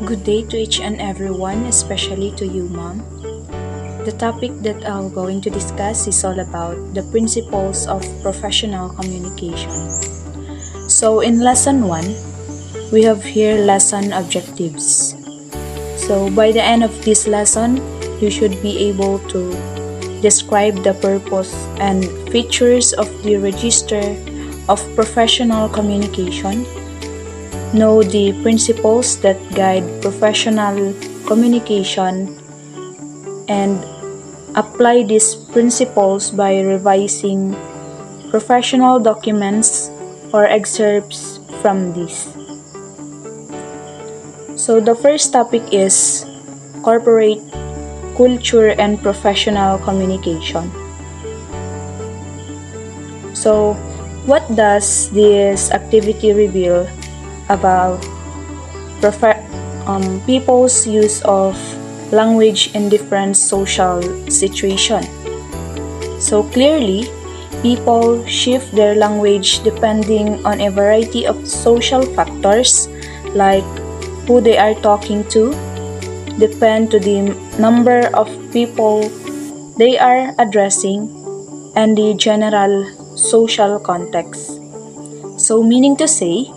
Good day to each and everyone, especially to you, Mom. The topic that I'm going to discuss is all about the principles of professional communication. So, in lesson 1, we have here lesson objectives. So, by the end of this lesson, you should be able to describe the purpose and features of the register of professional communication, know the principles that guide professional communication, and apply these principles by revising professional documents or excerpts from this. So the first topic is corporate culture and professional communication. So what does this activity reveal about people's use of language in different social situations? So clearly, people shift their language depending on a variety of social factors like who they are talking to, depend to the number of people they are addressing, and the general social context. So meaning to say,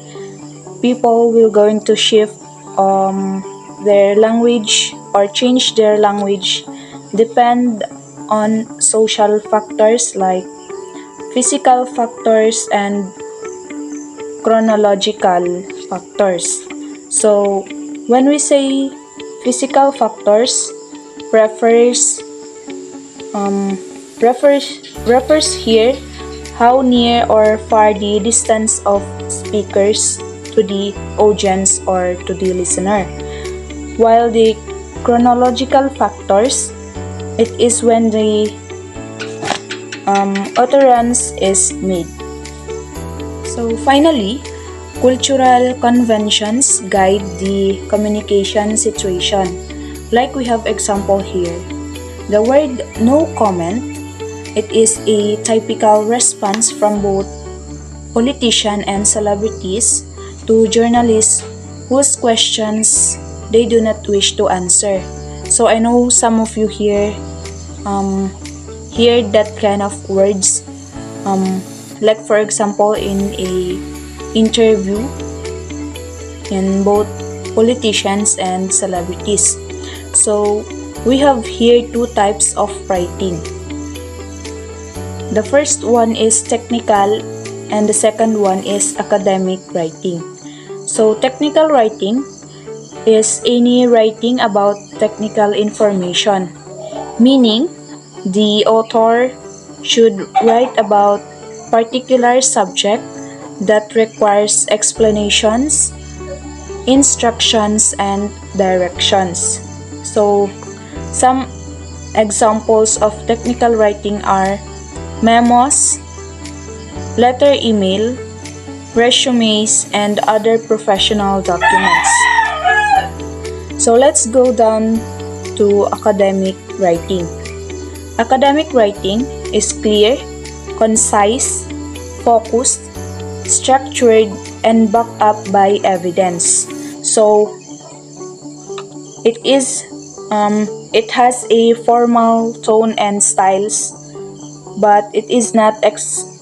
people will going to shift their language or change their language depend on social factors like physical factors and chronological factors. So when we say physical factors, refers here how near or far the distance of speakers to the audience or to the listener. While the chronological factors, it is when the utterance is made. So finally, cultural conventions guide the communication situation. Like we have example here. The word no comment, it is a typical response from both politicians and celebrities to journalists whose questions they do not wish to answer. So I know some of you here hear that kind of words, like for example in a interview in both politicians and celebrities. So we have here two types of writing. The first one is technical and the second one is academic writing. So technical writing is any writing about technical information, meaning the author should write about particular subject that requires explanations, instructions, and directions. So some examples of technical writing are memos, letter email, resumes, and other professional documents. So let's go down to academic writing. Academic writing is clear, concise, focused, structured, and backed up by evidence. So it has a formal tone and styles, but it is not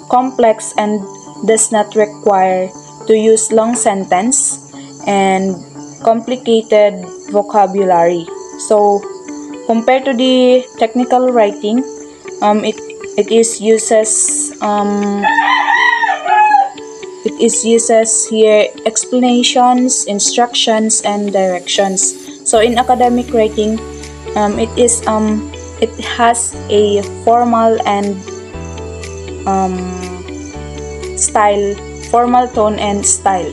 complex and does not require to use long sentence and complicated vocabulary. So compared to the technical writing, it is uses here explanations, instructions, and directions. So in academic writing, it has a formal and formal tone and style.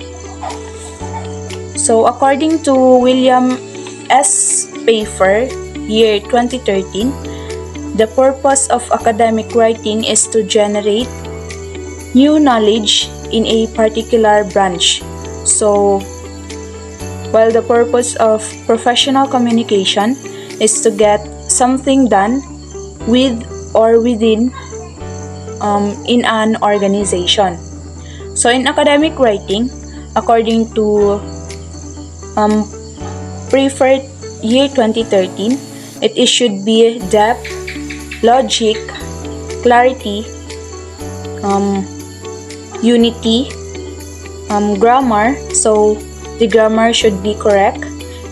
So according to William S. Pfeffer, year 2013, the purpose of academic writing is to generate new knowledge in a particular branch. So while the purpose of professional communication is to get something done with or within in an organization. So in academic writing, according to preferred year 2013, it should be depth, logic, clarity, unity, grammar. So the grammar should be correct,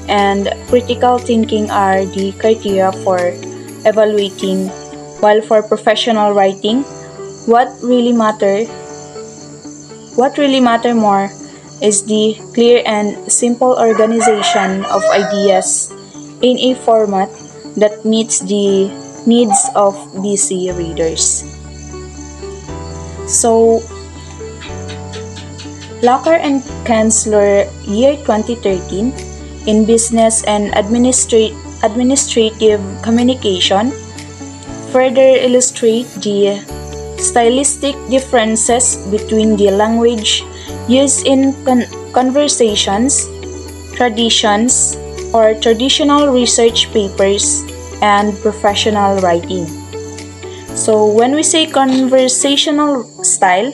and critical thinking are the criteria for evaluating. While for professional writing, what really matter more is the clear and simple organization of ideas in a format that meets the needs of busy readers. So, Locker and Kensler, year 2013, in Business and Administrative Communication, further illustrate the stylistic differences between the language used in conversations, traditions, or traditional research papers, and professional writing. So when we say conversational style,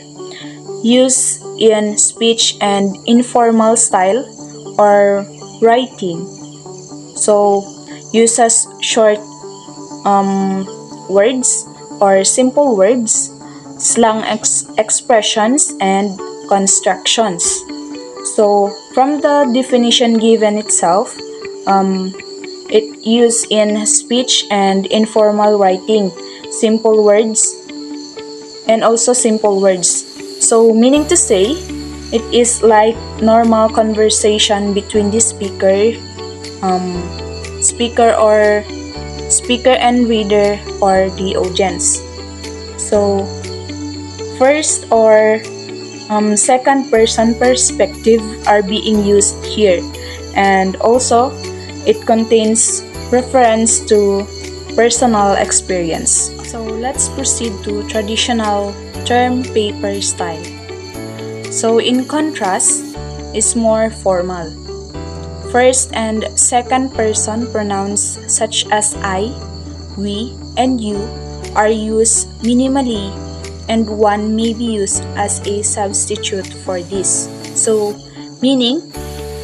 use in speech and informal style or writing. So uses short words or simple words, slang expressions, and constructions. So from the definition given itself, it used in speech and informal writing, simple words, and also simple words. So meaning to say, it is like normal conversation between the speaker and reader or the audience. So first or second person perspective are being used here, and also it contains reference to personal experience. So let's proceed to traditional term paper style. So in contrast, is more formal. First and second person pronouns such as I, we, and you are used minimally, and one may be used as a substitute for this. So meaning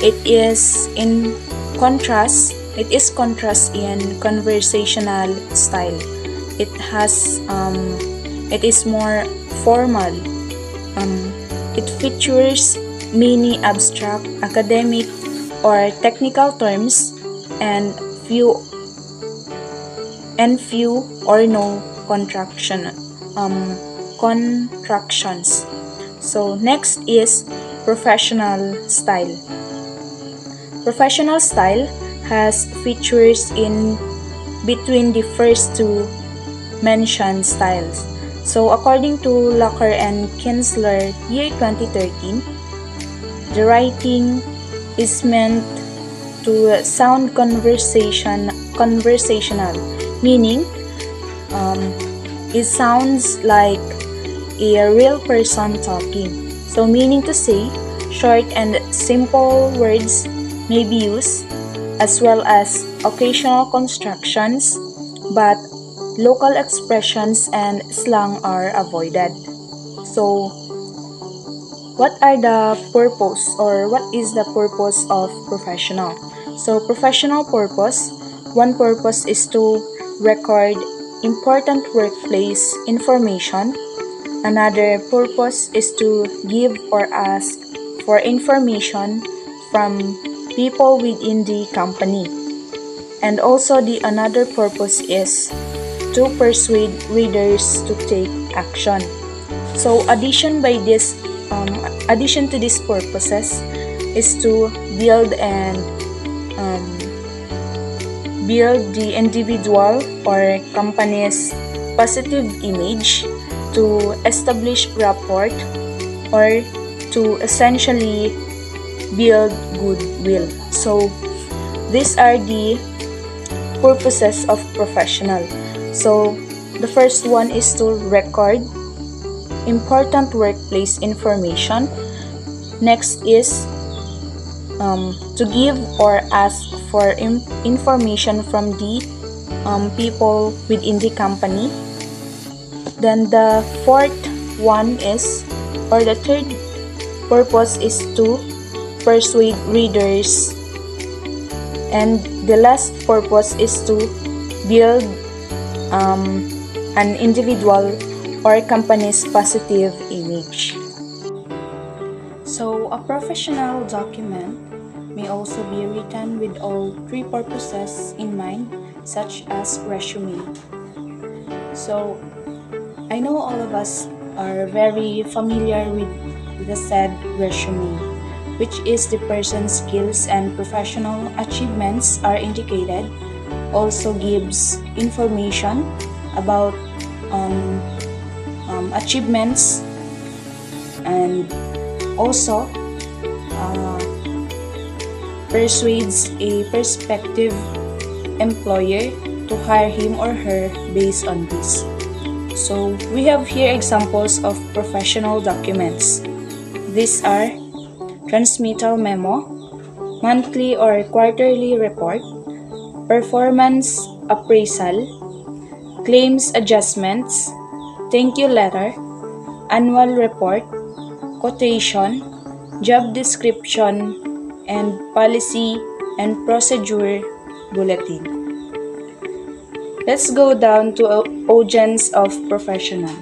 it is contrast in conversational style. It is more formal. It features many abstract, academic, or technical terms, and few or no contractions. So next is professional style. Professional style has features in between the first two mentioned styles. So according to Locker and Kinsler, year 2013, the writing is meant to sound conversational, meaning it sounds like a real person talking. So meaning to say, short and simple words may be used, as well as occasional constructions, but local expressions and slang are avoided. So what is the purpose of professional? So professional purpose, one purpose is to record important workplace information. Another purpose is to give or ask for information from people within the company. And also the another purpose is to persuade readers to take action. So addition to these purposes is to build the individual or company's positive image, to establish rapport, or to essentially build goodwill. So these are the purposes of professional. So the first one is to record important workplace information. Next is to give or ask for information from the people within the company. Then the fourth one is, or the third purpose is to persuade readers And the last purpose is to build an individual or company's positive image. So, a professional document may also be written with all three purposes in mind, such as resume. So, I know all of us are very familiar with the said resume, which is the person's skills and professional achievements are indicated, also gives information about achievements, and also uh, persuades a prospective employer to hire him or her based on this. So we have here examples of professional documents. These are transmittal memo, monthly or quarterly report, performance appraisal, claims adjustments, thank you letter, annual report, quotation, job description, and policy and procedure bulletin. Let's go down to audience of professional.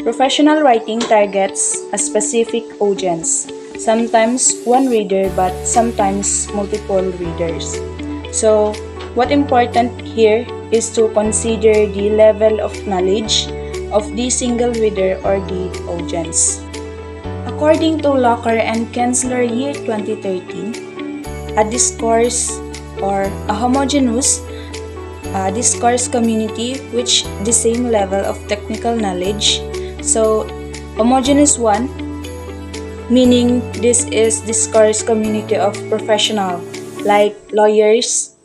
Professional writing targets a specific audience, sometimes one reader but sometimes multiple readers. So, what important here is to consider the level of knowledge of the single reader or the audience. According to Locker and Kensler year 2013, a discourse or a homogeneous discourse community which the same level of technical knowledge. So, homogeneous one, meaning this is discourse community of professional like lawyers,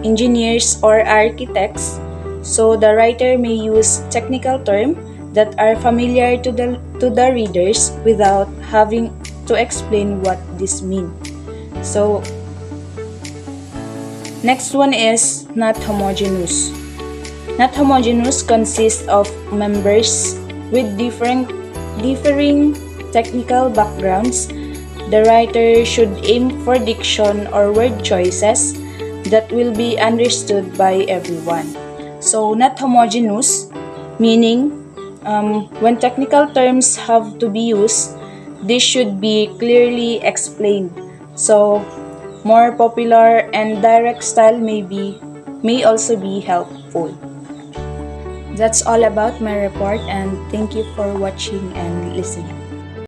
engineers, or architects. So, the writer may use technical terms that are familiar to the readers without having to explain what this means. So, next one is not homogeneous. Not homogeneous consists of members with differing technical backgrounds. The writer should aim for diction or word choices that will be understood by everyone. So, not homogeneous, meaning when technical terms have to be used, this should be clearly explained. So, more popular and direct style may also be helpful. That's all about my report, and thank you for watching and listening.